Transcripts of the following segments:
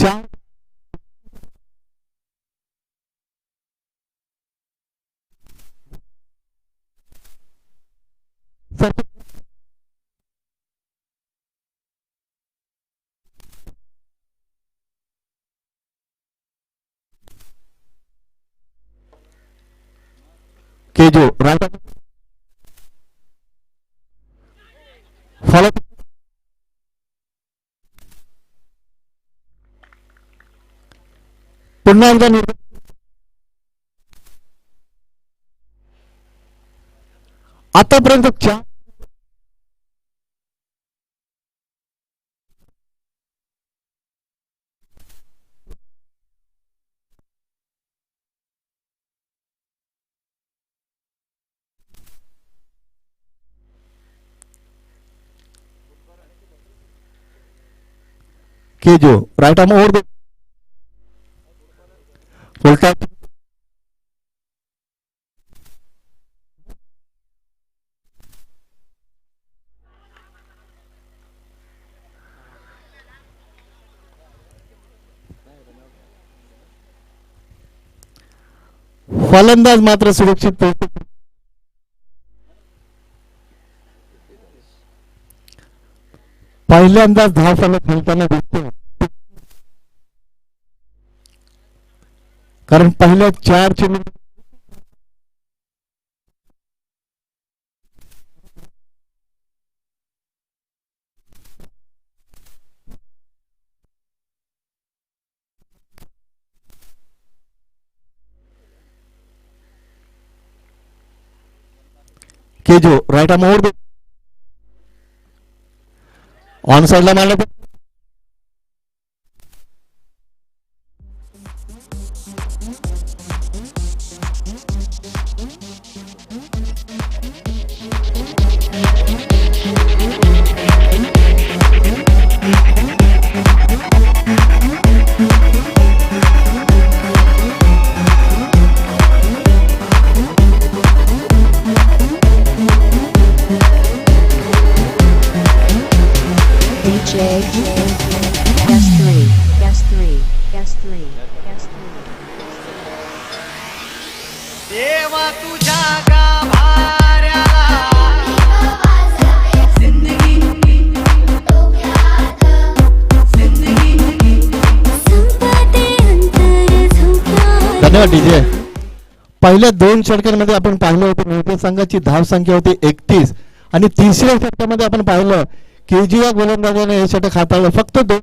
4 के जो right follow पुन्हा एकदा आतापर्यंत 4 के जो राइट आर्म ओवर दे फुल टॅप फलंदाज मात्र सुरक्षित पोहोचतो. पहिल्यांदाच धाव फलक खेळताना दिसतो कारण पहिल्या 4 चेंडू के जो राइट आर्म ओवर ऑन साइडला मारलं देवा तुझ्या गाभाऱ्याला धन्यवाद डीजे. पहिल्या 2 षटकांमध्ये आपण पाहिलं होतं नेते संघाची धाव संख्या होती 31 आणि तिसऱ्या षटकामध्ये आपण पाहिलं केजीया गोलंदाजाने हे षटक हाताळलं फक्त 2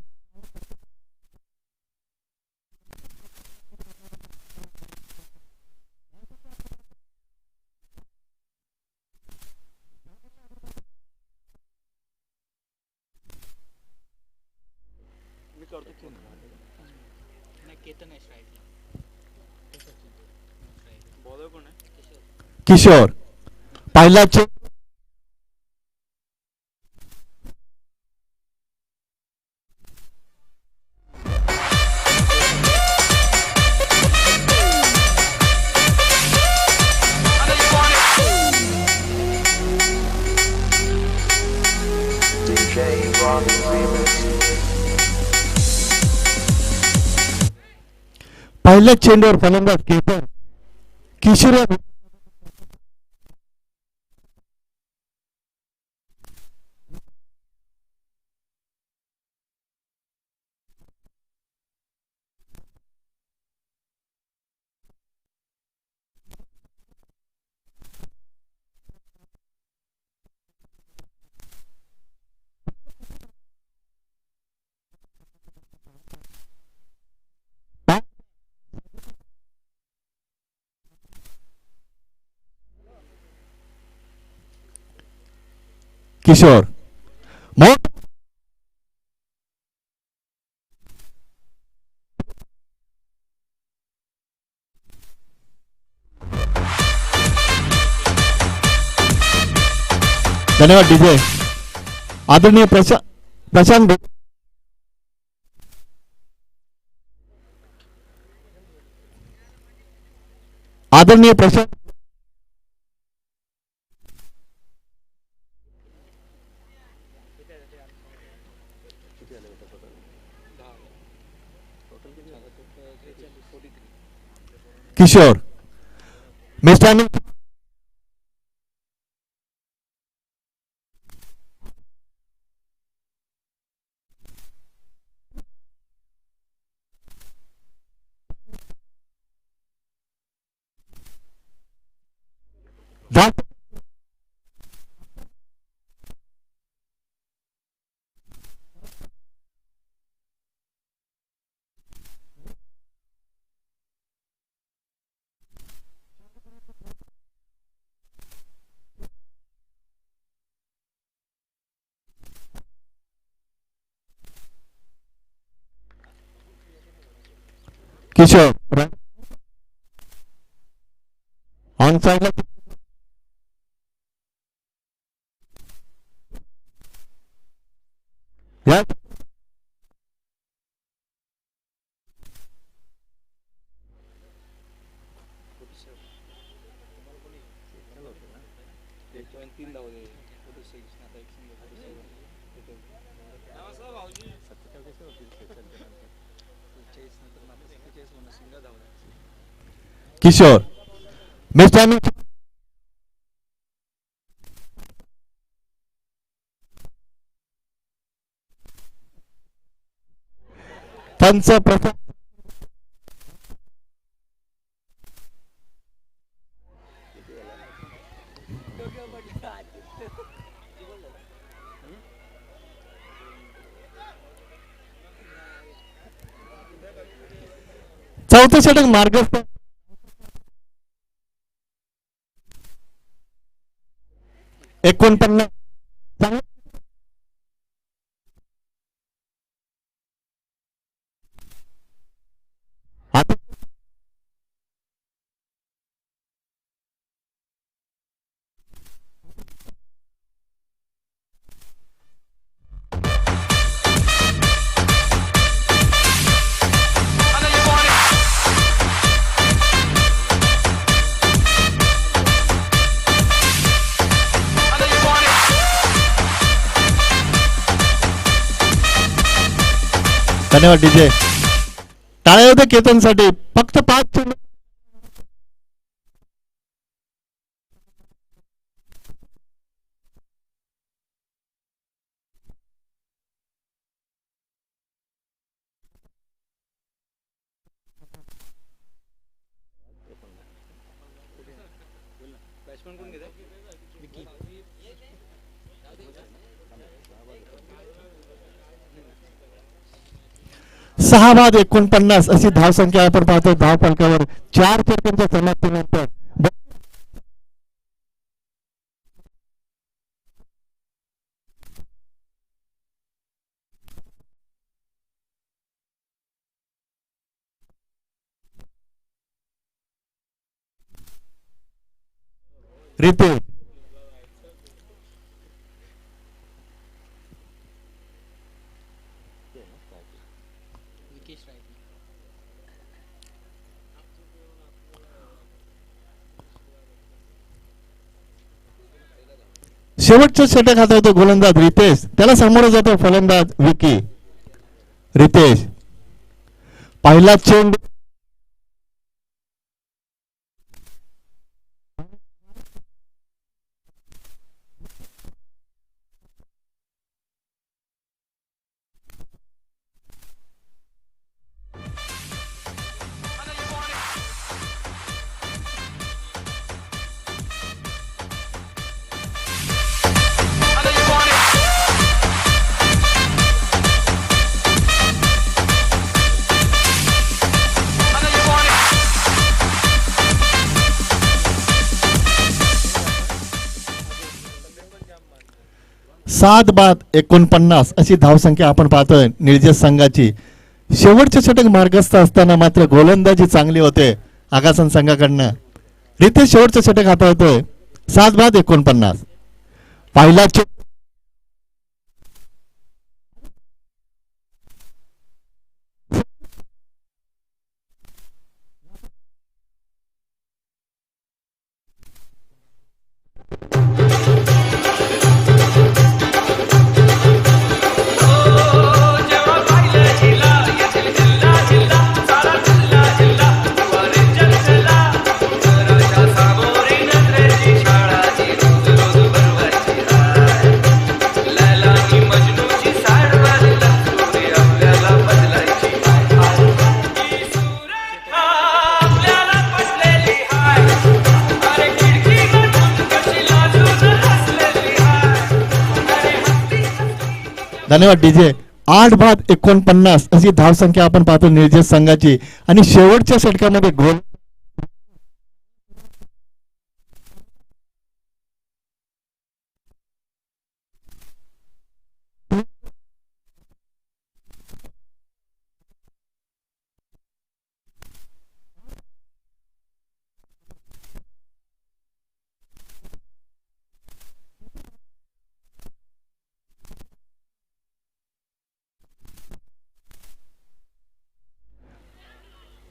किशोर पहिला पहिल्या चेंडूवर फलंदाज केतन किशोर किशोर धन्यवाद डीजे. आदरणीय प्रशांत आदरणीय प्रशांत किशोर मिस्टर किशोर ऑन साइडला या किशोर मिस्टर पंच प्रथम चौथे षटक मार्गस्थ 49 आता धन्यवाद डीजे टाळ्या होत्या केतनसाठी फक्त 5 चेंडू सहा बाद 49 अशी धावसंख्या आपण पाहतो धाव फलकावर 4 षटकांच्या समाप्तीनंतर रितेश शेवटचं षटक हाताळतो गोलंदाज रितेश त्याला सामोरं जातो फलंदाज विकी रितेश पहिला चेंडू सात बाद 49 अशी धावसंख्या आपण पाहतोय निर्जस संघाची शेवटचे षटक मार्गस्थ असताना मात्र गोलंदाजी चांगली होते आगासन संघाकडनं रितेश शेवटचं षटक हाताळतोय 7 बाद 49 पहिला धन्यवाद डीजे. 8 बाद 49 अशी धावसंख्या आपण पाहतो निर्जेश संघाची आणि शेवटच्या षटकामध्ये गोल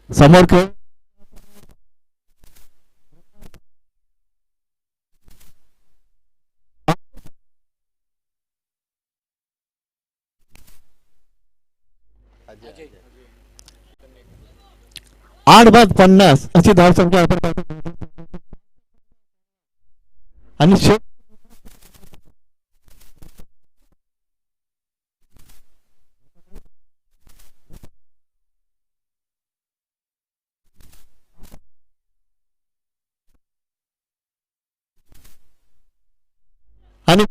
समोर खेळ 8 बाद 50 अशी धावसंख्या आपण पाहतो आणि आणि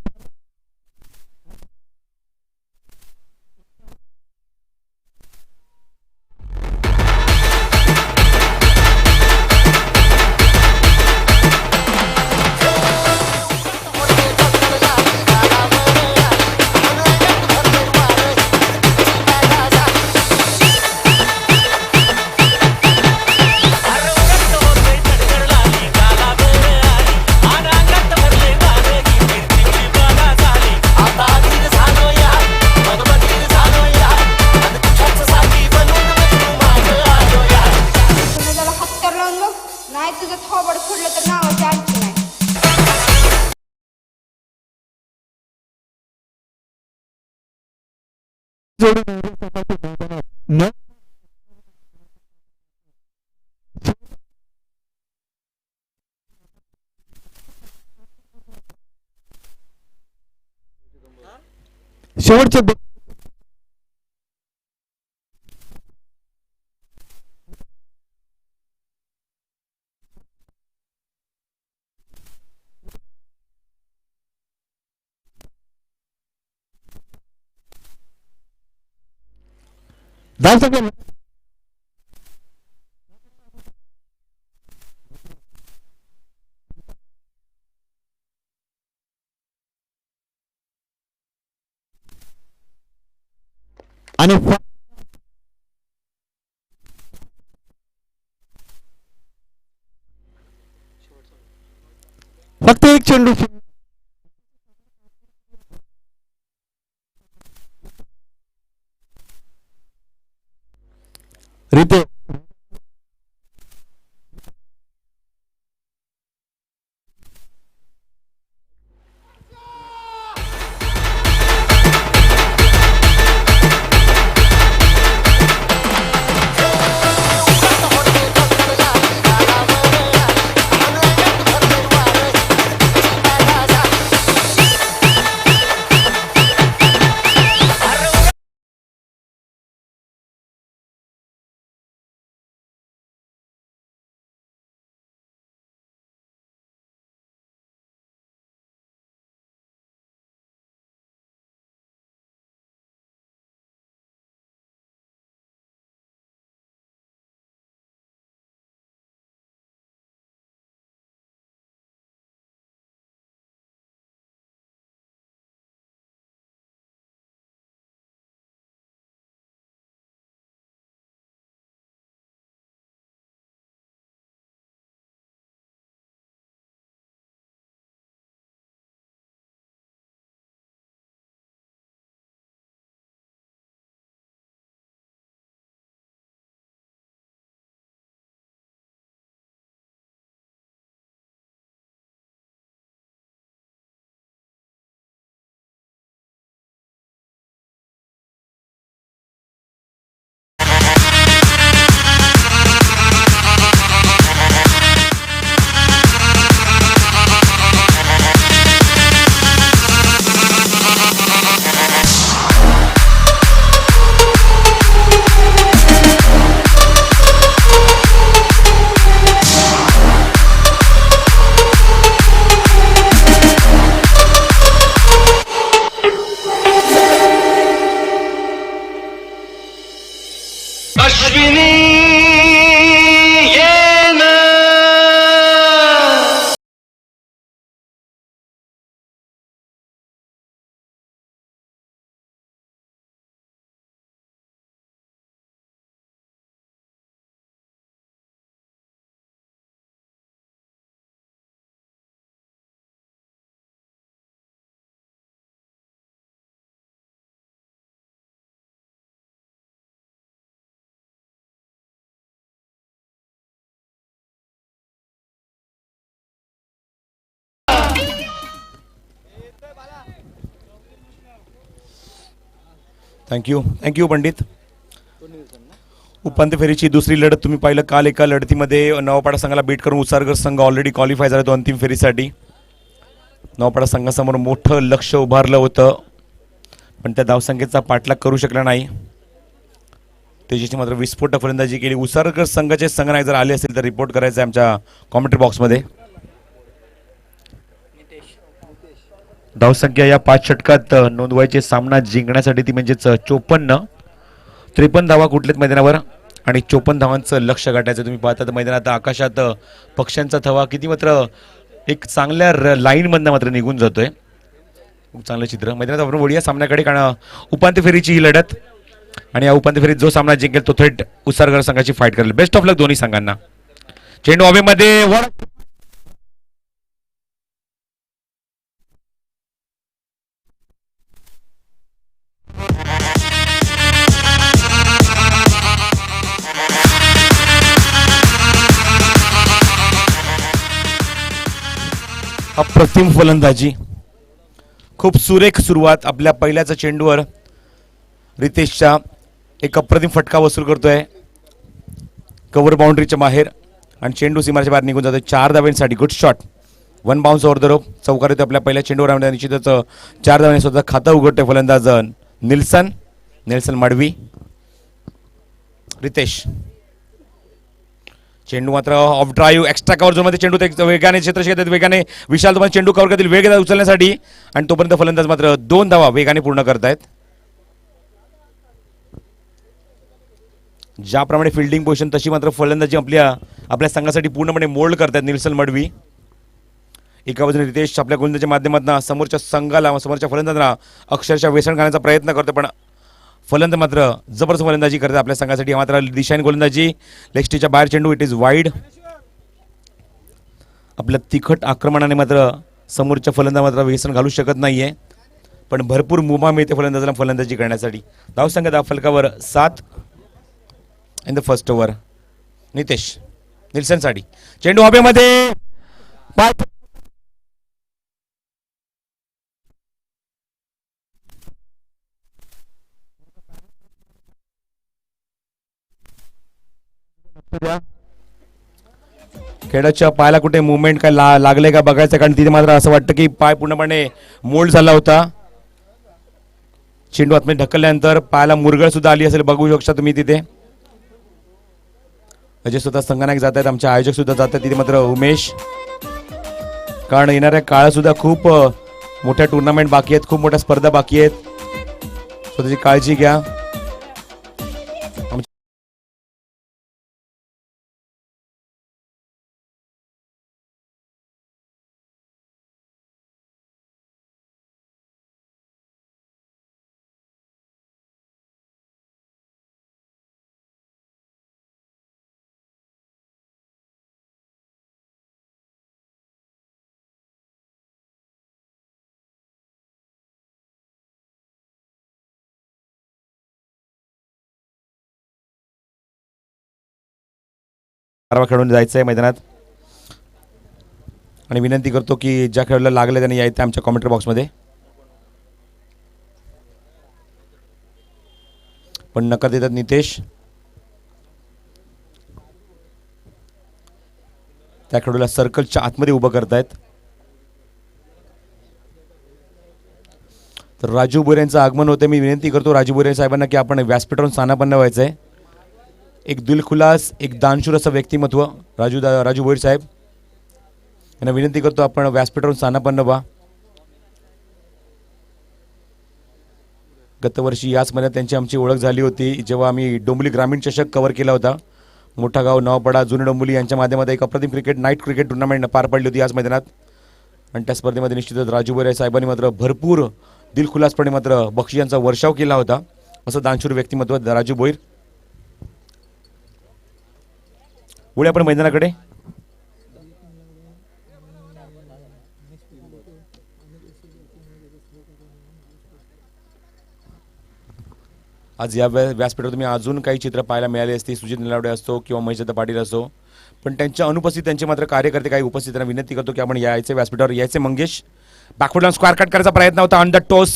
कुणाला हात तर लावून बघ नाही तुझं थोबड फोडलं तर नावाची आणखी नाही. जोडी मैदानात न शेवटचे धावसंख्या आणि फक्त एक चेंडू रिते अश्विनी ये ना थँक्यू पंडित. उपांत्य फेरीची दुसरी लढत तुम्ही पाहिलं काल. एका लढतीमध्ये नवापाडा संघाला बीट करून उसारगर संघ ऑलरेडी क्वालिफाय झाला तो अंतिम फेरीसाठी. नवापाडा संघासमोर मोठं लक्ष उभारलं होतं पण त्या धावसंख्येचा पाठलाग करू शकला नाही. तेजसने मात्र विस्फोटक फलंदाजी केली. उसारगर संघाचे संघनायक जर आले असेल तर रिपोर्ट करायचं आहे आमच्या कॉमेंट्री बॉक्समध्ये. धावसंख्या या 5 षटकात नोंदवायचे सामना जिंकण्यासाठी ती म्हणजेच 53 धावा कुठल्याच मैदानावर आणि 54 धावांचं लक्ष गाठायचं. तुम्ही पाहता तर मैदानात आकाशात पक्ष्यांचा थवा किती मात्र एक चांगल्या लाईनमधनं मात्र निघून जातोय. खूप चांगलं चित्र. मैदानात आपण वळूया सामन्याकडे कारण उपांत्य फेरीची ही लढत आणि या उपांत्य फेरीत जो सामना जिंकेल तो थेट उसारगर संघाची फाईट करेल. बेस्ट ऑफ लक दोन्ही संघांना. चेंडू हवेमध्ये अप्रतिम फलंदाजी. खूप सुरेख सुरुवात. आपल्या पहिल्याचा चेंडूवर रितेशच्या एक अप्रतिम फटका वसूल करतोय कव्हर बाउंड्रीच्या बाहेर आणि चेंडू सीमाच्या बाहेर निघून जातोय 4 धावांसाठी. Good shot. 1 bounce over the rope. चौकार येतो आपल्या पहिल्या चेंडूवर आणि निश्चितच 4 धावांनी स्वतः खातं उघडतोय फलंदाज नेल्सन माडवी. रितेश चेंडू मात्र ऑफ ड्राईव्ह एक्स्ट्रा कव्हर झोनमध्ये चेंडू वेगाने क्षेत्रक्षेत्रात वेगाने विशाल तुम्हाला चेंडू कव्हर करतील वेग उचलण्यासाठी आणि तोपर्यंत फलंदाज मात्र 2 धावा वेगाने पूर्ण करतायत. ज्याप्रमाणे फिल्डिंग पोझिशन तशी मात्र फलंदाजी आपल्या संघासाठी पूर्णपणे मोल्ड करतायत नेल्सन मडवी. एका बाजूने रितेश आपल्या गोलंदाजीच्या माध्यमातून समोरच्या फलंदाजांना अक्षरशः वेसण घालण्याचा प्रयत्न करतो पण फलंदाज मात्र जबरदस्त फलंदाजी करतात आपल्या संघासाठी. मात्र दिशाहीन गोलंदाजी लेगस्टीच्या बाहेर चेंडू. It is wide. आपल्या तिखट आक्रमणाने मात्र समोरच्या फलंदाज मात्र वेसण घालू शकत नाहीये पण भरपूर मुभा मिळते फलंदाजाला फलंदाजी करण्यासाठी. धावसंख्या धाव फलकावर 7 इन द फर्स्ट ओव्हर. निल्सनसाठी चेंडू हवेमध्ये खेळाच्या पायाला कुठे मुवमेंट काय लागले का बघायचं कारण तिथे मात्र असं वाटतं की पाय पूर्णपणे मोल्ड झाला होता. चेंडू आतमध्ये ढकलल्यानंतर पायाला मुरगळ सुद्धा आली असेल बघू शकता तुम्ही तिथे. अजय स्वतः संघनायक जात आहेत आमचे आयोजक सुद्धा जात आहेत तिथे मात्र उमेश कारण येणाऱ्या काळात सुद्धा खूप मोठ्या टुर्नामेंट बाकी आहेत खूप मोठ्या स्पर्धा बाकी आहेत. स्वतःची काळजी घ्या. खेळून जायचं आहे मैदानात आणि विनंती करतो की ज्या खेळाला लागले त्यांनी यायचं आमच्या कॉमेंट्री बॉक्समध्ये. पण नकार देतात नितेश. त्या खेळाला सर्कलच्या आतमध्ये उभं करतायत. तर राजू बोरे यांचं आगमन होतं. मी विनंती करतो राजू बोरे साहेबांना की आपण व्यासपीठावरून स्थानापन्न व्हायचं आहे. एक दिलखुलास एक दानशूर असं व्यक्तिमत्व राजू बोईर साहेब यांना विनंती करतो आपण व्यासपीठावरून स्थानापन्न व्हा. गतवर्षी याच महिन्यात त्यांची आमची ओळख झाली होती जेव्हा आम्ही डोंबिवली ग्रामीण चषक कव्हर केला होता. मोठा गाव नवापडा जुने डोंबिवली यांच्या माध्यमात एक अप्रतिम नाईट क्रिकेट टुर्नामेंट पार पडली होती याच मैदानात. आणि त्या स्पर्धेमध्ये निश्चितच राजू बोरे साहेबांनी मात्र भरपूर दिलखुलासपणे मात्र बक्षिसांचा वर्षाव केला होता. असं दानशूर व्यक्तिमत्व राजू भोईर. पुढे आपण मैदानाकडे. आज या व्यासपीठावर तुम्ही अजून काही चित्र पाहायला मिळाले असते. सुजित निलावडे असतो किंवा महेशदत्त पाटील असो, पण त्यांच्या अनुपस्थित त्यांचे मात्र कार्यकर्ते काही उपस्थित त्यांना विनंती करतो की आपण यायचे व्यासपीठावर यायचे. मंगेश बॅकफुटला स्क्वेअर कट करायचा प्रयत्न होता ऑन द टोस,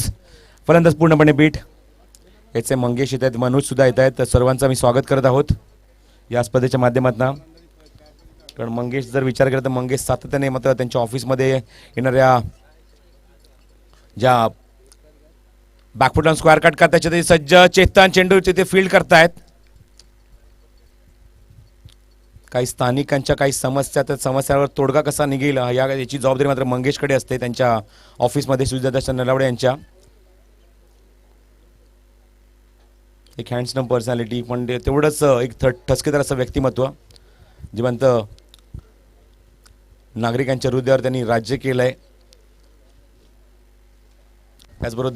फलंदाज पूर्णपणे बीट. याचे मंगेश येत आहेत, मनोज सुद्धा येत आहेत. सर्वांचं मी स्वागत करत आहोत या स्पर्धेच्या माध्यमातून. कारण मंगेश जर विचार केला तर मंगेश सातत्याने मात्र त्यांच्या ऑफिसमध्ये येणाऱ्या ज्या बॅकफुटला स्क्वेअर कट करतायचे ते सज्ज चेतन चेंडूचे ते फील्ड करतायत. काही स्थानिकांच्या काही समस्या, त्या समस्यावर तोडगा कसा निघेल याची जबाबदारी मात्र मंगेशकडे असते त्यांच्या ऑफिसमध्ये. सुजितदादा नलावडे यांच्या एक हँडसम पर्सनॅलिटी, पण तेवढंच एक ठसकेदार असं व्यक्तिमत्व. जिवंत नागरिकांच्या हृदयावर त्यांनी राज्य केलंय. त्याचबरोबर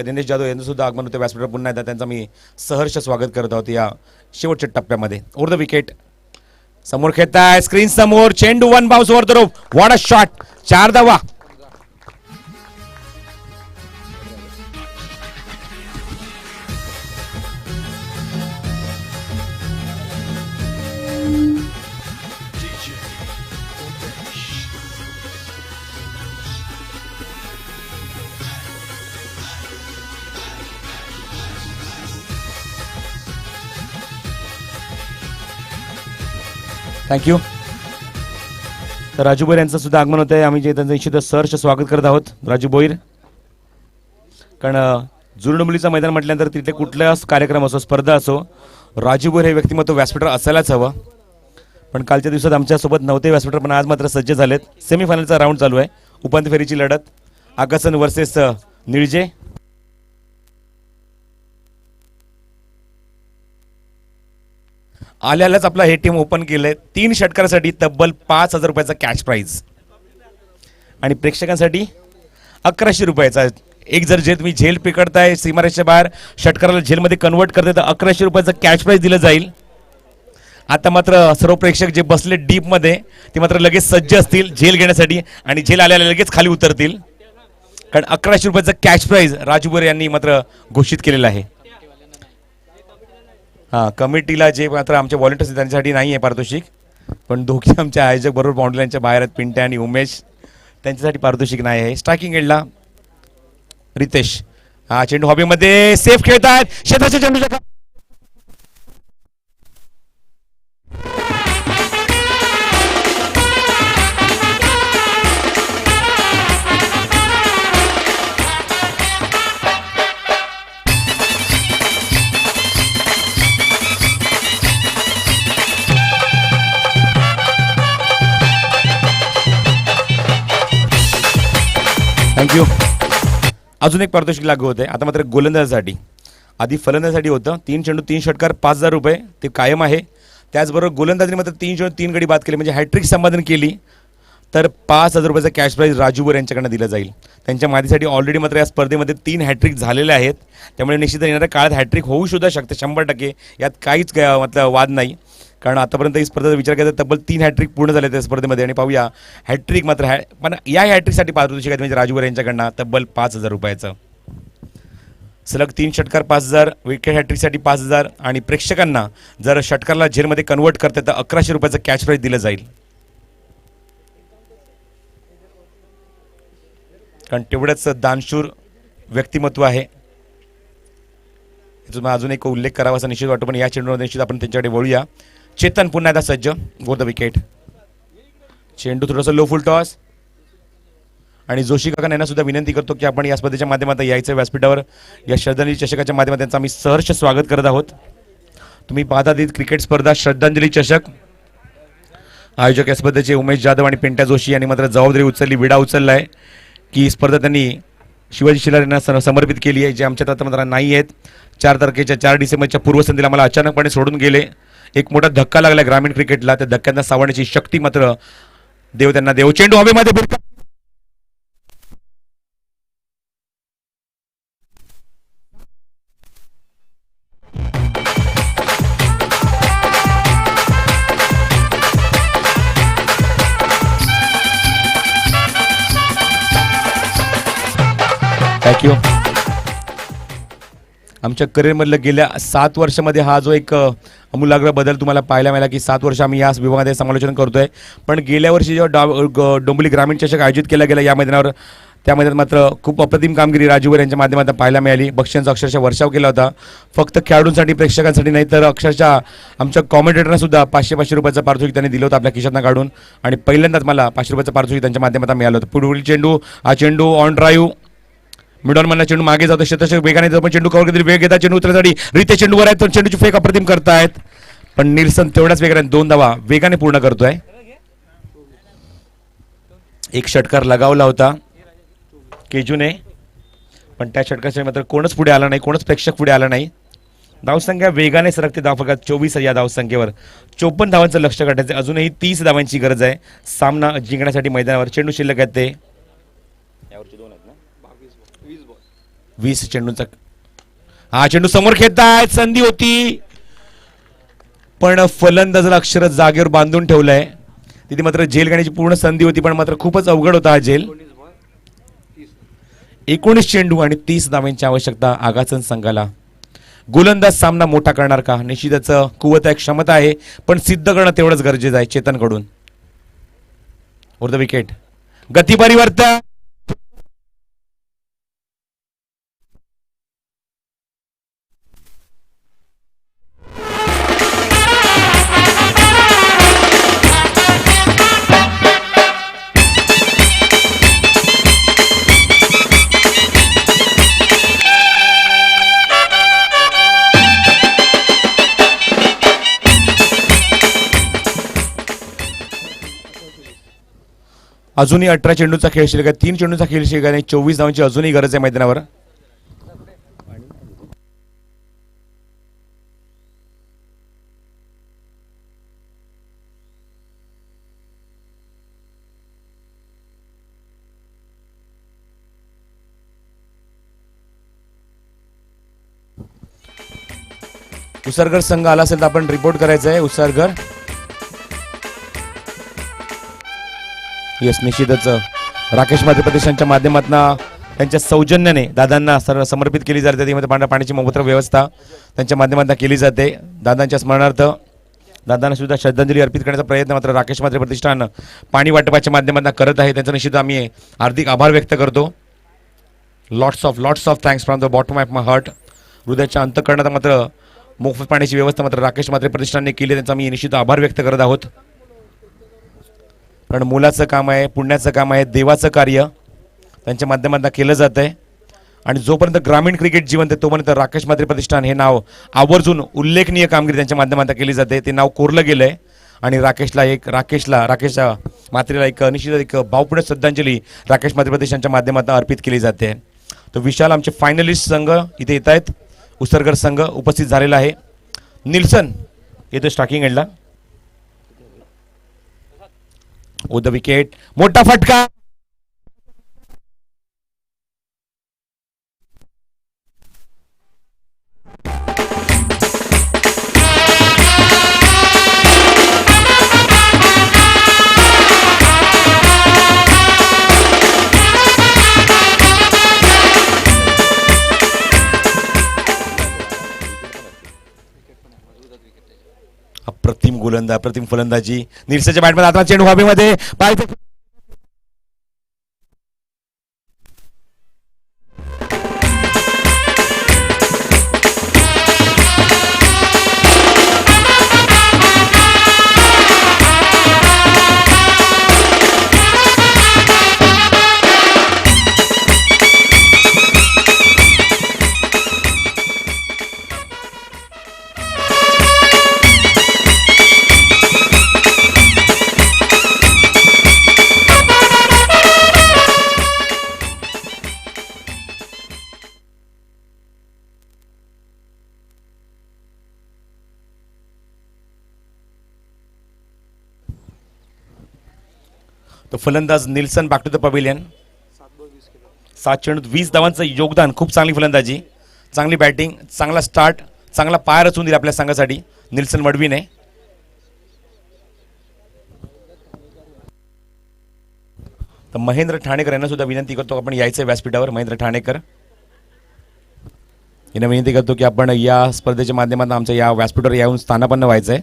दिनेश जाधव यांचं सुद्धा आगमन होतं व्यासपीठावर. पुन्हा एकदा त्यांचं मी सहर्ष स्वागत करत आहोत या शेवटच्या टप्प्यामध्ये. ओव्हर द विकेट समोर खेळताय, स्क्रीन समोर चेंडू, one bounce over the rope. What a shot, 4 धावा. थँक्यू. तर राजू भोईर यांचं सुद्धा आगमन होत आहे. आम्ही जे त्यांचं निश्चित सहर्ष स्वागत करत आहोत राजू भोईर. कारण जुने डोंबिवलीचं मैदान म्हटल्यानंतर तिथे कुठला कार्यक्रम असो, स्पर्धा असो, राजू भोईर हे व्यक्तिमत्व व्यासपीठावर असायलाच हवं. पण कालच्या दिवसात आमच्यासोबत नव्हते व्यासपीठावर, पण आज मात्र सज्ज झालेत. सेमीफायनलचा राऊंड चालू आहे. उपांत्य फेरीची लढत आकासन वर्सेस निळजे. आल्यालाच आपला हे टीम ओपन केलंय. 3 षटकारासाठी तब्बल 5,000 रुपयाचा कॅश प्राईज आणि प्रेक्षकांसाठी 1,100 रुपयाचा. एक जर जे तुम्ही झेल पकडताय सीमारेषेच्या बाहेर षटकाराला झेलमध्ये कन्वर्ट करताय तर 1,100 रुपयाचं कॅश प्राईज दिलं जाईल. आता मात्र सर्व प्रेक्षक जे बसले डीपमध्ये ते मात्र लगेच सज्ज असतील झेल घेण्यासाठी आणि झेल आल्याला लगेच खाली उतरतील. कारण 1,100 रुपयाचं कॅश प्राईज राजू बोरे यांनी मात्र घोषित केलेलं आहे. हां, कमिटीला जे मात्र आमचे व्हॉलंटियर्स त्यांच्यासाठी नाही आहे पारितोषिक, पण दोघे आमच्या आयोजक बरोबर बाउंड्री लाईनच्या बाहेर आहेत, पिंट्या आणि उमेश, त्यांच्यासाठी पारितोषिक नाही आहे. स्ट्रायकिंग एंडला रितेश. हा चेंडू हॉबीमध्ये सेफ खेळतात. शेताच्या चेंडूच्या थँक्यू. अजून एक पारितोषिक लागू होते आता मात्र गोलंदाजासाठी. आधी फलंदाजासाठी होतं 3 चेंडू 3 षटकार 5,000 रुपये, ते कायम आहे. त्याचबरोबर गोलंदाजीने मात्र 3 चेंडू 3 गडी बाद केले, म्हणजे हॅट्रिक संपादन केली तर 5,000 रुपयाचा कॅश प्राईज राजू बोरे यांच्याकडनं दिला जाईल. त्यांच्या मादीसाठी ऑलरेडी मात्र या स्पर्धेमध्ये 3 हॅट्रिक झालेले आहेत, त्यामुळे निश्चित येणाऱ्या काळात हॅट्रिक होऊ सुद्धा शकते 100%. यात काहीच मतलब वाद नाही. कारण आतापर्यंत ही स्पर्धेचा विचार केला तर तब्बल 3 हॅट्रिक पूर्ण झाले त्या स्पर्धेमध्ये. आणि पाहूया हॅट्रिक मात्र पण या हॅट्रिकसाठी पारितोषिक आहेत म्हणजे राजू बोरे यांच्याकडनं तब्बल 5,000 रुपयाचं. सलग 3 षटकार 5,000, विकेट हॅट्रिकसाठी 5,000 आणि प्रेक्षकांना जर षटकारला झेलमध्ये कन्वर्ट करते तर 1,100 रुपयाचं कॅश प्राईज दिलं जाईल. कारण तेवढंच दानशूर व्यक्तिमत्व आहे. अजून एक उल्लेख करावा असा निश्चित वाटतो, पण या चेंडूवर निश्चित आपण त्यांच्याकडे वळूया. चेतन पुन्हा एकदा सज्ज फॉर द विकेट. चेंडू थोडंसं लो फुल टॉस आणि जोशी काका यांना सुद्धा विनंती करतो की आपण या स्पर्धेच्या माध्यमातून यायचं व्यासपीठावर. या श्रद्धांजली चषकाच्या माध्यमातून त्यांचं आम्ही सहर्ष स्वागत करत आहोत. तुम्ही पाहता ती क्रिकेट स्पर्धा श्रद्धांजली चषक. आयोजक या स्पर्धेचे उमेश जाधव आणि पिंट्या जोशी यांनी मात्र जबाबदारी उचलली, विडा उचलला आहे की स्पर्धा त्यांनी शिवाजी शिलार यांना समर्पित केली आहे, जे आमच्या तत्त्वमंत्रा नाही आहेत. 4 डिसेंबरच्या पूर्वसंध्येला मला अचानकपणे सोडून गेले. एक मोठा धक्का लागला ग्रामीण क्रिकेटला. त्या धक्क्यांना सावरण्याची शक्ती मात्र देव त्यांना देव. चेंडू हवेमध्ये भिरका. थँक्यू. आमच्या करिअरमधलं गेल्या 7 वर्षामध्ये हा जो एक अमूलाग्र बदल तुम्हाला पाहायला मिळाला की 7 वर्ष आम्ही या विभागामध्ये समालोचन करतोय. पण गेल्या वर्षी जेव्हा डोंबिवली ग्रामीण चषक आयोजित केला गेला या मैदानावर, त्या मैदानात मात्र खूप अप्रतिम कामगिरी राजूवर यांच्या माध्यमातून पाहायला मिळाली. बक्षिसांचा अक्षरशः वर्षाव केला होता, फक्त खेळाडूंसाठी प्रेक्षकांसाठी नाही, तर अक्षरशः आमच्या कॉमेंटेटरना सुद्धा 500 रुपयाचं पारितोषिक त्यांनी दिलं होतं आपल्या खिशातनं काढून. आणि पहिल्यांदाच मला 500 रुपयाचं पारितोषिक त्यांच्या माध्यमातून मिळालं होतं. पुढील चेंडू, हा चेंडू ऑन ड्राईव्ह, मिडॉन मधला चेंडू मागे जातो, शतशः वेगाने जातो, पण चेंडू कव्हर कधी वेग घेतात. चेंडू उतरण्यासाठी रिते चेंडूवर आहेत, पण चेंडूची फेक अप्रतिम करतायत. पण निल्सन तेवढ्याच वेगाने 2 धावा वेगाने पूर्ण करतोय. एक षटकार लगावला होता केजूने, पण त्या षटकाच्या मात्र कोणच पुढे आला नाही, कोणच प्रेक्षक पुढे आला नाही. धावसंख्या वेगाने सरकते धावफलकात 24 या धावसंख्येवर 54 धावांचं लक्ष गाठायचं. अजूनही 30 धावांची गरज आहे सामना जिंकण्यासाठी मैदानावर. चेंडू शिल्लक आहेत ते 20 चेंडूंचा. हा चेंडू समोर खेळतायत, संधी होती, पण फलंदाजाला अक्षर जागेवर बांधून ठेवलंय. तिथे मात्र झेल घेण्याची पूर्ण संधी होती, पण मात्र खूपच अवघड होता हा झेल. 19 चेंडू आणि 30 धावांची आवश्यकता आगासन संघाला. गोलंदाज सामना मोठा करणार का? निश्चितच कुवत आहे, क्षमता आहे, पण सिद्ध करणं तेवढंच गरजेचं आहे चेतनकडून. ओर द विकेट, गती परिवर्तन. अजूनही 18 चेंडूचा खेळ शिल्लक आहे, 3 चेंडूचा खेळ शिल्लक आहे, 24 धावांची अजूनही गरज आहे मैदानावर. उसरगर संघ आला असेल तर आपण रिपोर्ट करायचं आहे. उसरगर, येस, निश्चितच राकेश मात्रे प्रतिष्ठानच्या माध्यमातून त्यांच्या सौजन्याने दादांना समर्पित केली जाते. त्यामध्ये पाण्याची मोफत व्यवस्था त्यांच्या माध्यमातून केली जाते. दादांच्या स्मरणार्थ दादांना सुद्धा श्रद्धांजली अर्पित करण्याचा प्रयत्न मात्र राकेश मात्रे प्रतिष्ठान पाणी वाटपाच्या माध्यमातून करत आहे. त्यांचा निश्चित आम्ही हार्दिक आभार व्यक्त करतो. Lots of thanks from the bottom of my heart. हृदयाच्या अंतःकरणात मात्र मोफत पाण्याची व्यवस्था मात्र राकेश मात्रे प्रतिष्ठानने केली, त्यांचा आम्ही निश्चित आभार व्यक्त करत आहोत. कारण मुलाचं काम आहे, पुण्याचं काम आहे, देवाचं कार्य त्यांच्या माध्यमातून केलं जात आहे. आणि जोपर्यंत ग्रामीण क्रिकेट जिवंत आहे तोपर्यंत राकेश मात्रे प्रतिष्ठान हे नाव आवर्जून उल्लेखनीय कामगिरी त्यांच्या माध्यमातून केली जाते. ते नाव कोरलं गेलं आहे आणि राकेश मात्रेला एक निश्चित एक भावपूर्ण श्रद्धांजली राकेश मात्रे प्रतिष्ठानच्या माध्यमातून अर्पित केली जाते. तो विशाल आमचे फायनलिस्ट संघ इथे येत आहेत. उसरगर संघ उपस्थित झालेला आहे. निल्सन येतो स्टार्टिंग एंडला. ओ द विकेट, मोठा फटका. अप्रतिम गोलंदाज, अप्रतिम फलंदाजी निल्सनच्या बॅटमध्ये. आता चेंडू हवेमध्ये, पाय तो फलंदाज Nielsen back to the pavilion. 7 चेंडूत 20 धावांचं योगदान. खूप चांगली फलंदाजी, चांगली बॅटिंग, चांगला स्टार्ट, चांगला पाय रचून दिला आपल्या संघासाठी निल्सन मडवीने. तर महेंद्र ठाणेकर यांना सुद्धा विनंती करतो आपण यायचं व्यासपीठावर. महेंद्र ठाणेकर यांना विनंती करतो की आपण या स्पर्धेच्या माध्यमातून आमच्या या व्यासपीठावर येऊन स्थानापन्न व्हायचंय.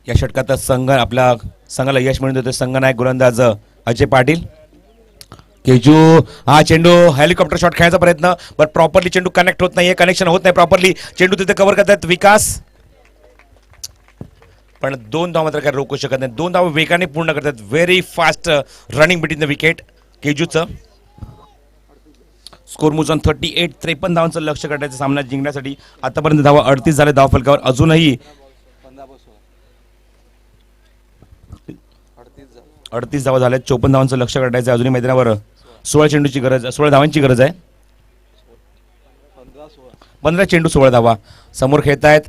या षटकात संघ आपल्या संघाला यश मिळून देतो संघनायक गोलंदाज अजय पाटील. केजू हा चेंडू हेलिकॉप्टर शॉट खेळायचा प्रयत्न, पण प्रॉपरली चेंडू कनेक्ट होत नाहीये, कनेक्शन होत नाही प्रॉपरली. चेंडू तिथे कव्हर करतात विकास, पण 2 धाव मात्र काय रोखू शकत नाही. 2 धाव वेगाने पूर्ण करतात. Very fast running between the wicket केजूचं. स्कोर मुजून 38. 53 धावांचं लक्ष काढायचं सामना जिंकण्यासाठी. आतापर्यंत धावा 38 झाले धाव फलकावर. अजूनही 38 धावा झाल्यात. 54 धावांचं लक्ष काढायचं. अजूनही मैदानावर 16 चेंडूची गरज, 16 धावांची गरज आहे. 15 चेंडू 16 धावा. समोर खेळतायत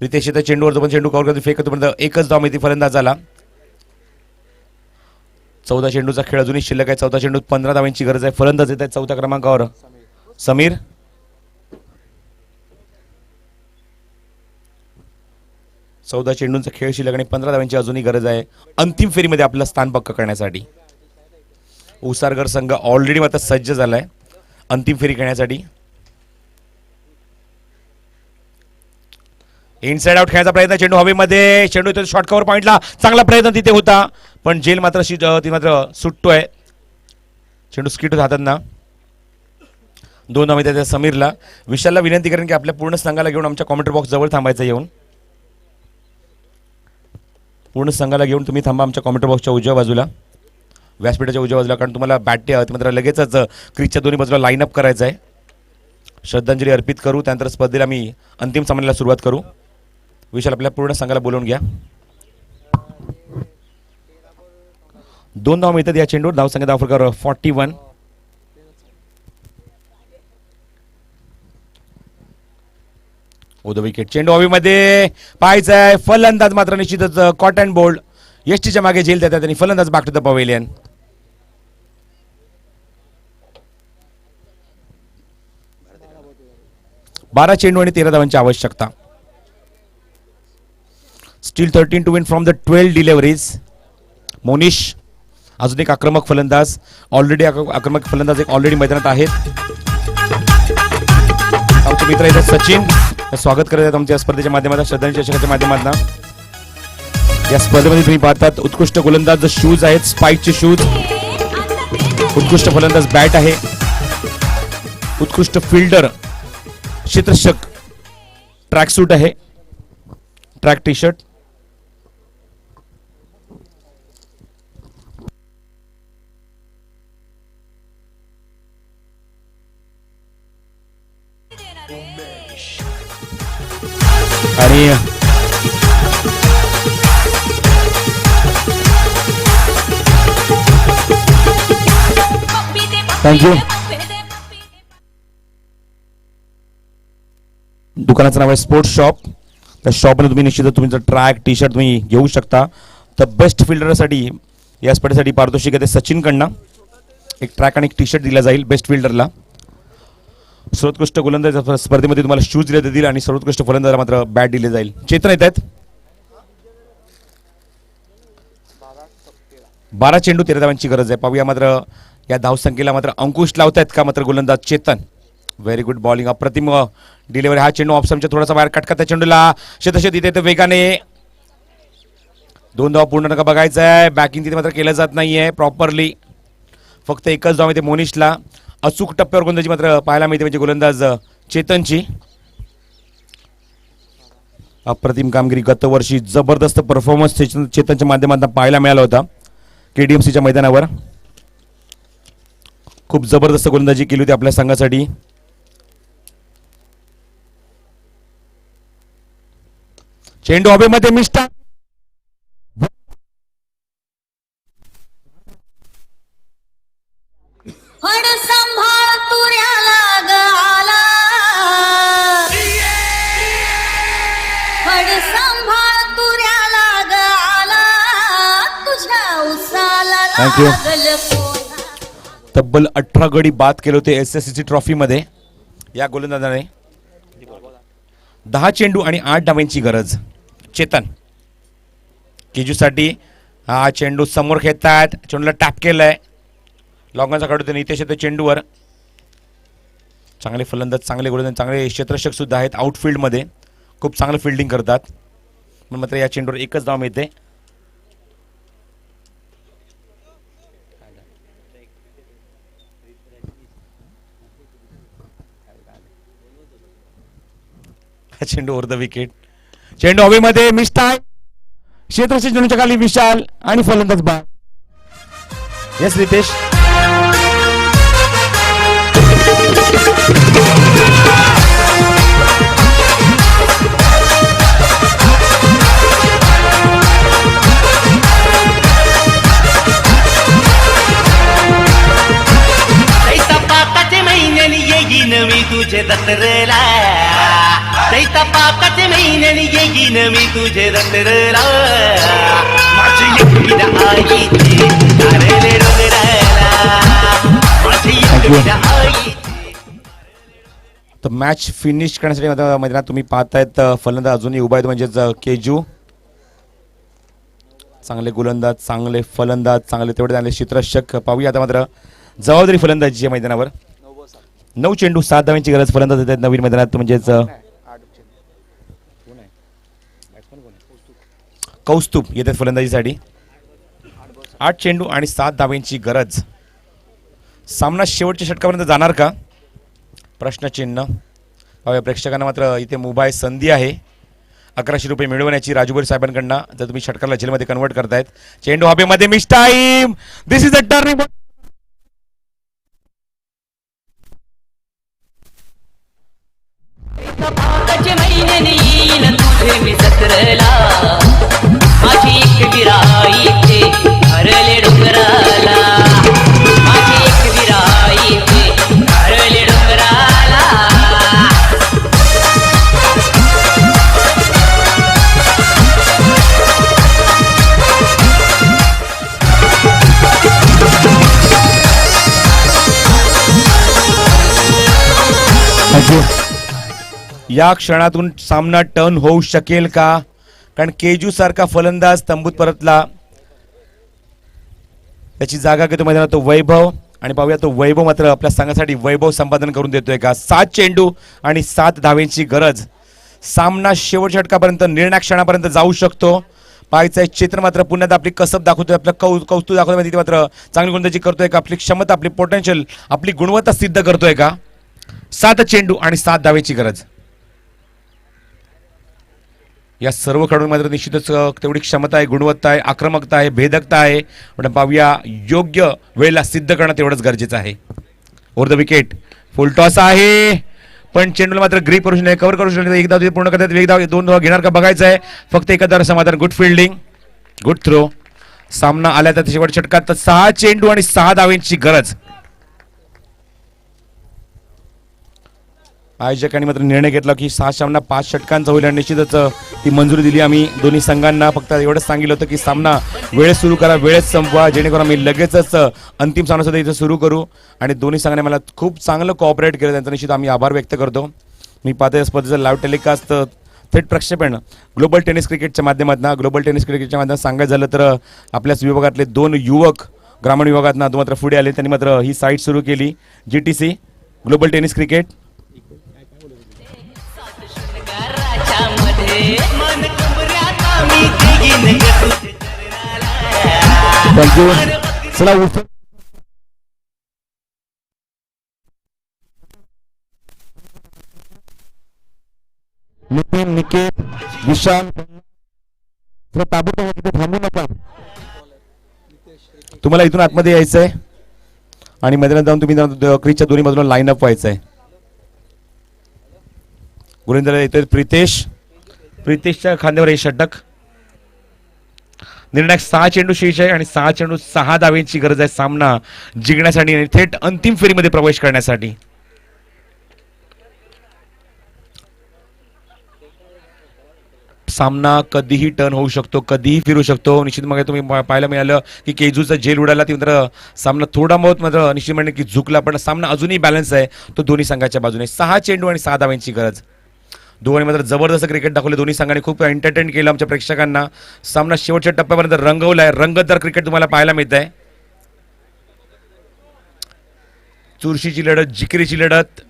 रितेश. येतात चेंडूवर, जो पण चेंडू कव्हर करतो फेक तोपर्यंत एकच धाव मिळते फलंदाजाला. 14 चेंडूचा खेळ अजूनही शिल्लक आहे. 14 चेंडूत 15 धावांची गरज आहे. फलंदाज येत आहेत 4थ्या क्रमांकावर समीर. चौदा चेंडूंचा खेळ शिल्लक आणि 15 धावांची अजूनही गरज आहे अंतिम फेरीमध्ये आपलं स्थान पक्क करण्यासाठी. उसारगर संघ ऑलरेडी आता सज्ज झालाय अंतिम फेरी खेळण्यासाठी. इनसाइड आउट खेळायचा प्रयत्न. चेंडू हवेमध्ये, चेंडू शॉर्ट कव्हर पॉइंटला. चांगला प्रयत्न तिथे होता, पण जेल मात्र ती मात्र सुटतोय. चेंडू स्किट हातात ना. 2 धावा त्या समीरला. विशालला विनंती करेन की आपल्या पूर्ण संघाला घेऊन आमच्या कॉमेंट्री बॉक्स जवळ थांबायचं. येऊन पूर्ण संघाला घेऊन तुम्ही थांबा आमच्या कॉमेंट्री बॉक्सच्या उजव्या बाजूला, व्यासपीठाच्या उजव्या बाजूला, कारण तुम्हाला बॅट मात्र लगेचच क्रीजच्या दोन्ही बाजूला लाईनअप करायचं आहे. श्रद्धांजली अर्पित करू, त्यानंतर स्पर्धेला मी अंतिम सामन्याला सुरुवात करू. विशाल आपल्या पूर्ण संघाला बोलवून घ्या. 2 धाव मिळतात या चेंडूवर. धावसंख्या धाव फलकावर 41. विकेट. चेंडू हवेमध्ये पाहायचाय. फलंदाज मात्र निश्चितच कॉटन बोल्ड यष्टीच्या मागे झेल देतात आणि फलंदाज बॅक टू द पवेलियन. बारा चेंडू आणि 13 धावांची आवश्यकता. Still 13 to win from the 12 deliveries. Monish अजून एक आक्रमक फलंदाज. ऑलरेडी आक्रमक फलंदाज एक ऑलरेडी मैदानात आहेत. आमचे मित्र आहेत सचिन, स्वागत करत आहेत आमच्या स्पर्धेच्या माध्यमातून, श्रद्धांजली चषकाच्या माध्यमातून. या स्पर्धेमध्ये तुम्ही पाहतात उत्कृष्ट गोलंदाज शूज आहेत, स्पाइकचे शूज. उत्कृष्ट फलंदाज बॅट आहे. उत्कृष्ट फिल्डर क्षेत्ररक्षक ट्रॅक सूट आहे, ट्रॅक टी शर्ट. आणि थँक्यू. दुकानाचं नाव आहे स्पोर्ट्स शॉप. त्या शॉपमध्ये तुम्ही निश्चितच तुमचं ट्रॅक टी शर्ट तुम्ही घेऊ शकता. तर बेस्ट फिल्डरसाठी या स्पर्धेसाठी पारितोषिक आहे सचिनकडनं एक ट्रॅक आणि एक टी शर्ट दिला जाईल बेस्ट फिल्डरला. सर्वोत्कृष्ट गोलंदाज स्पर्धेमध्ये तुम्हाला शूज दिले जातील आणि सर्वोत्कृष्ट फलंदाजाला मात्र बॅट दिले जाईल. चेतन येत आहेत. 12 चेंडू 13 धावांची गरज आहे. पाहूया मात्र या धावसंख्येला मात्र अंकुश लावतायत का मात्र गोलंदाज चेतन. व्हेरी गुड बॉलिंग, अप्रतिम डिलिव्हरी. हा चेंडू ऑप्शनच्या थोडासा बाहेर कटका त्या चेंडूला शतशत इथे वेगाने. 2 धावा पूर्ण नका बघायचं आहे. बॅकिंग तिथे मात्र केलं जात नाहीये प्रॉपरली. फक्त एकच धाव येते मोनिशला. अचूक टप्प्यावर गोलंदाजी मात्र पाहायला मिळते म्हणजे गोलंदाज चेतनची. अप्रतिम कामगिरी. गत वर्षी जबरदस्त परफॉर्मन्स चेतनच्या माध्यमातून पाहायला मिळाला होता केडीएमसीच्या मैदानावर. खूप जबरदस्त गोलंदाजी केली होती आपल्या संघासाठी. चेंडू हवेमध्ये मिस्टा. हड सांभाळ तुऱ्याला ग आला थँक्यू. तब्बल 18 गडी बाद केले होते SSCC ट्रॉफी मध्ये या गोलंदाजाने. 10 चेंडू आणि 8 डावांची गरज. चेतन केजूसाठी हा चेंडू समोर खेळतात. चेंडूला टॅप केलाय. लॉंगाचा काढतो नितेश येतो चेंडूवर. चांगले फलंदाज, चांगले गोलंदाज, चांगले क्षेत्ररक्षक सुद्धा आहेत आउटफील्डमध्ये. खूप चांगलं फिल्डिंग करतात. पण मात्र या चेंडूवर एकच धाव मिळते. चेंडू ओव्हर द विकेट. चेंडू हवेमध्ये मिस्ट आहे. क्षेत्ररक्षक चेंडूच्या खाली विशाल आणि फलंदाज बाद. येस रितेश. चैता पाकाचे महिन्यानी येईन मी तुझे दसरला. चैता पाकाचे महिन्यानी येईन मी तुझे दसरला. माझी एकविरा आईची तारले डोंगराला. माझी एकविरा आईची. तर मॅच फिनिश करण्यासाठी मैदानात तुम्ही पाहतायत फलंदाज अजूनही उभा आहेत म्हणजेच केजू. चांगले गोलंदाज, चांगले फलंदाज, चांगले तेवढे चांगले क्षेत्ररक्षक. पाहूया आता मात्र जबाबदारी फलंदाजी मैदानावर. 9 चेंडू 7 धावांची गरज. फलंदाज येतात नवीन मैदानात म्हणजेच कौस्तुभ येतात फलंदाजीसाठी. 8 चेंडू आणि 7 धावांची गरज. सामना शेवटच्या षटकापर्यंत जाणार का? प्रश्नचिन्ह. पाहूया प्रेक्षकांना मात्र इथे मोबाईल संधी आहे 1100 रुपये मिळवण्याची राजूभाई साहेबांकडनं जर तुम्ही षटकाला जेलमध्ये कन्वर्ट करतायत. चेंडू हवेमध्ये mistime. This is a turning. पाकाचे महिन्याने येईन तुझे मी सतरला. माझी एक विराई ते हरले डोंगराला. माझी एक विराई ते हरले डोंगराला. थँक्यू. या क्षणातून सामना टर्न होऊ शकेल का? कारण केजू सारखा फलंदाज तंबूत परतला. त्याची जागा घेतो मैदानात तो वैभव. आणि पाहूया तो वैभव मात्र आपल्या संघासाठी वैभव संपादन करून देतोय का? 7 चेंडू आणि 7 धावेंची गरज. सामना शेवटच्या षटकापर्यंत, निर्णायक क्षणापर्यंत जाऊ शकतो. पाहायचंय चित्र मात्र पुन्हा आपली कसब दाखवतोय, आपलं कौतुक दाखवतोय. तिथे मात्र चांगली गोलंदाजी करतोय का? आपली क्षमता, आपली पोटेन्शियल, आपली गुणवत्ता सिद्ध करतोय का? 7 चेंडू आणि 7 धावेची गरज. या सर्व खेळाडूंमध्ये निश्चितच तेवढी क्षमता आहे, गुणवत्ता आहे, आक्रमकता आहे, भेदकता आहे. पण पाहूया योग्य वेळेला सिद्ध करणं तेवढंच गरजेचं आहे. Over the wicket. Full toss आहे पण चेंडूला मात्र ग्रीप करू शकले, कव्हर करू शकले. एकदा पूर्ण करतात, एक धाव, 2 धाव घेणार का बघायचं आहे. फक्त एखादा समाधान. Good fielding, good throw. सामना आला तर शेवट षटकात 6 चेंडू आणि 6 धावेंची गरज. आयोजकांनी मात्र निर्णय घेतला की 6 सामना 5 षटकांचा होईल आणि निश्चितच ती मंजुरी दिली आम्ही दोन्ही संघांना. फक्त एवढंच सांगितलं होतं की सामना वेळेत सुरू करा, वेळेत संपवा, जेणेकरून आम्ही लगेचच अंतिम सामना सुद्धा इथं सुरू करू. आणि दोन्ही संघाने मला खूप चांगलं कोऑपरेट केलं, त्यांचा निश्चित आम्ही आभार व्यक्त करतो. मी पाहतो या स्पर्धेचं लाईव्ह टेलिकास्ट थेट प्रक्षेपण ग्लोबल टेनिस क्रिकेटच्या माध्यमातून. ग्लोबल टेनिस क्रिकेटच्या माध्यमात सांगायचं झालं तर आपल्याच विभागातले 2 युवक ग्रामीण विभागातून मात्र पुढे आले. त्यांनी मात्र ही साईट सुरू केली, GTC ग्लोबल टेनिस क्रिकेट. मन कमऱ्यात मी देईन ग तुझे चरणाला. थँक्यू. चला उठ. नितीन, निकेत, विशाल ताबडतोब तिथे थांबू नका. तुम्हाला इथून आतमध्ये यायचं आहे आणि मैदानात जाऊन तुम्ही क्रीजच्या दोन्ही बाजूला लाईन अप व्हायचं आहे. गुरेंद्र येतोय प्रितेश. प्रितेशच्या खांद्यावर हे षटक. निर्णायक 6 चेंडू शेष आहे आणि 6 चेंडू 6 धावेंची गरज आहे सामना जिंकण्यासाठी आणि थेट अंतिम फेरीमध्ये प्रवेश करण्यासाठी. सामना कधीही टर्न होऊ शकतो, कधीही फिरू शकतो. निश्चित मग तुम्ही पाहायला मिळालं की केजूचा जेल उडाला, ती मात्र सामना थोडा बहुत मात्र निश्चित म्हणजे की झुकला, पण सामना अजूनही बॅलन्स आहे तो दोन्ही संघाच्या बाजूने. 6 चेंडू आणि 6 धावांची गरज. दोन्ही मात्र जबरदस्त क्रिकेट दाखवले दोन्ही संघांनी, खूप एंटरटेन केलं आमच्या प्रेक्षकांना. सामना शेवटच्या टप्प्यापर्यंत रंगवलाय, रंगतदार क्रिकेट तुम्हाला पाहायला मिळत आहे. चुरशीची लढत, जिकिरीची लढत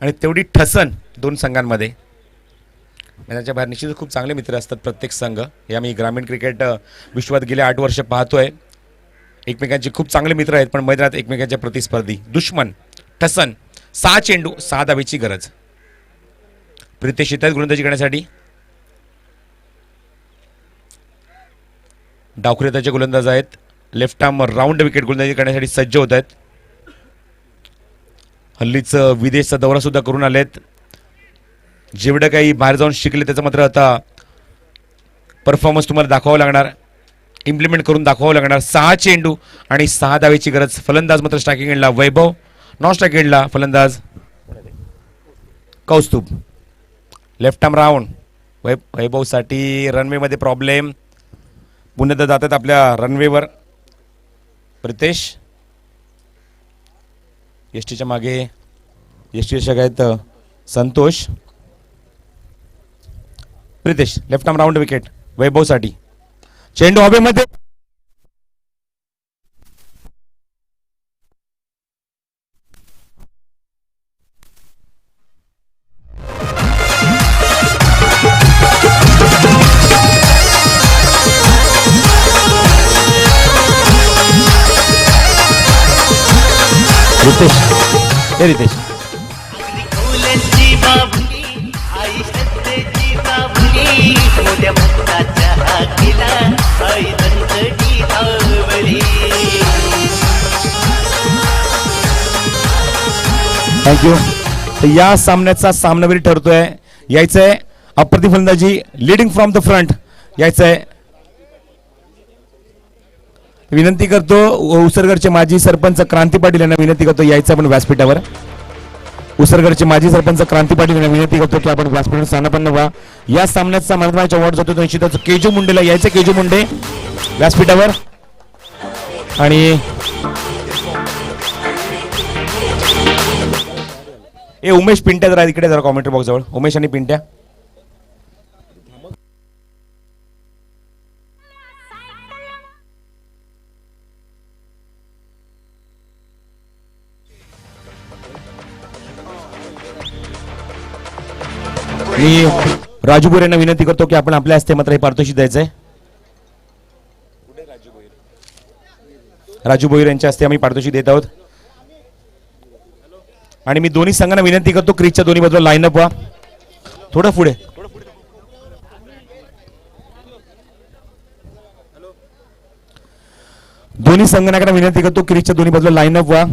आणि तेवढी ठसन दोन संघांमध्ये. मैदानाच्या बाहेर निश्चितच खूप चांगले मित्र असतात प्रत्येक संघ. हे आम्ही ग्रामीण क्रिकेट विश्वात गेले 8 वर्ष पाहतोय. एकमेकांचे खूप चांगले मित्र आहेत, पण मैदानात एकमेकांच्या प्रतिस्पर्धी, दुश्मन. ठसन. 6 चेंडू 6 धावेची गरज. प्रितेश येत आहेत गोलंदाजी करण्यासाठी. डावखुऱ्याचे गोलंदाज आहेत. लेफ्ट आर्म राऊंड विकेट गोलंदाजी करण्यासाठी सज्ज होत आहेत. हल्लीच विदेशचा दौरा सुद्धा करून आलेत. जेवढं काही बाहेर जाऊन शिकले त्याचं मात्र आता परफॉर्मन्स तुम्हाला दाखवावं लागणार, इम्प्लिमेंट करून दाखवावं लागणार. 6 चेंडू आणि 6 धावेची गरज. फलंदाज मात्र स्ट्रायकिंग एंडला वैभव, नॉन स्ट्रायकिंग एंडला फलंदाज कौस्तुभ. Left arm round. वैभवसाठी रनवेमध्ये प्रॉब्लेम. पुन्हा जातात आपल्या रनवेवर प्रितेश. एसटीच्या मागे एसटी रक्षक आहेत Santosh. Pritesh left arm round wicket वैभवसाठी. चेंडू हवेमध्ये. रितेश, हे रितेश. खोलची बाबली आई श्रद्धेची बाबली मोठ्या भक्ताच्या हाकेला आई दंतटी आवली. थँक्यू. तर या सामन्याचा सामनावीर ठरतोय. यायचंय अप्रतिम फलंदाजी, लिडिंग फ्रॉम द फ्रंट. यायचंय. विनंती करतो उसरगडचे माजी सरपंच क्रांती पाटील यांना विनंती करतो यायचं आपण व्यासपीठावर. उसरगडचे माजी सरपंच क्रांती पाटील यांना विनंती करतो की आपण व्यासपीठावर स्थानापन्न व्हा. या सामन्याचा मनमानाचा अवॉर्ड जातो निश्चितच केजू मुंडेला. यायचं केजू मुंडे व्यासपीठावर. आणि ए उमेश पिंट्या जरा इकडे जरा कॉमेंट्री बॉक्स जवळ. उमेश आणि पिंट्या. मी राजू भोईर यांना विनंती करतो की आपण आपल्या हस्ते मात्र हे पारितोषिक द्यायचंय. राजू भोईर यांच्या हस्ते आम्ही पारितोषिक देत आहोत. आणि मी दोन्ही संघांना विनंती करतो क्रीजच्या दोन्ही बाजूला लाईनअप व्हा. थोडं पुढे. दोन्ही संघांना विनंती करतो क्रीजच्या दोन्ही बाजूला लाईनअप व्हा.